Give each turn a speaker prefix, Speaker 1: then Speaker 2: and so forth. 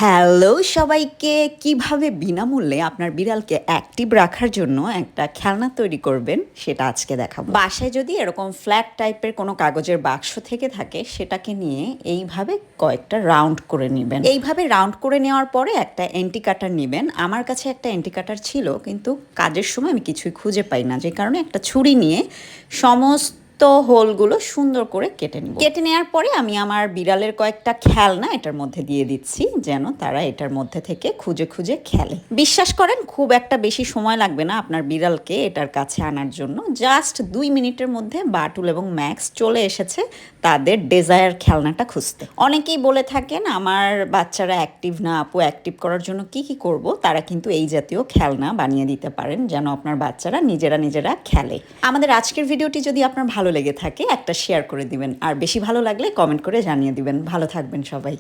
Speaker 1: Hello সবাইকে, কিভাবে বিনামূল্যে আপনার বিড়ালকে অ্যাক্টিভ রাখার জন্য একটা খেলনা তৈরি করবেন সেটা আজকে দেখাবো। বাসায় যদি এরকম ফ্ল্যাট টাইপের কোনো কাগজের বাক্স থেকে থাকে সেটাকে নিয়ে এইভাবে কয়েকটা রাউন্ড করে নেবেন। এইভাবে রাউন্ড করে নেওয়ার পরে একটা এন্টি কাটার নেবেন। আমার কাছে একটা এন্টি কাটার ছিল, কিন্তু কাজের সময় আমি কিছুই খুঁজে পাই না, যে কারণে একটা ছুরি নিয়ে সমস্ত হোলগুলো সুন্দর করে কেটে নিব। কেটে নেওয়ার পরে আমি আমার বিড়ালের কয়েকটা খেলনা এটার মধ্যে দিয়ে দিচ্ছি, যেন তারা এটার মধ্যে থেকে খুঁজে খুঁজে খেলে। বিশ্বাস করেন, খুব একটা বেশি সময় লাগবে না আপনার বিড়ালকে এটার কাছে আনার জন্য। জাস্ট 2 মিনিটের মধ্যে বাটুল এবং ম্যাক্স চলে এসেছে তাদের ডেজায়ার খেলনাটা খুঁজতে। অনেকেই বলে থাকেন আমার বাচ্চারা অ্যাক্টিভ না আপু, অ্যাক্টিভ করার জন্য কি কি করব। তারা কিন্তু এই জাতীয় খেলনা বানিয়ে দিতে পারেন, যেন আপনার বাচ্চারা নিজেরা খেলে। আমাদের আজকের ভিডিওটি যদি আপনার ভালো লেগে থাকে একটা শেয়ার করে দিবেন, আর বেশি ভালো লাগলে কমেন্ট করে জানিয়ে দিবেন। ভালো থাকবেন সবাই।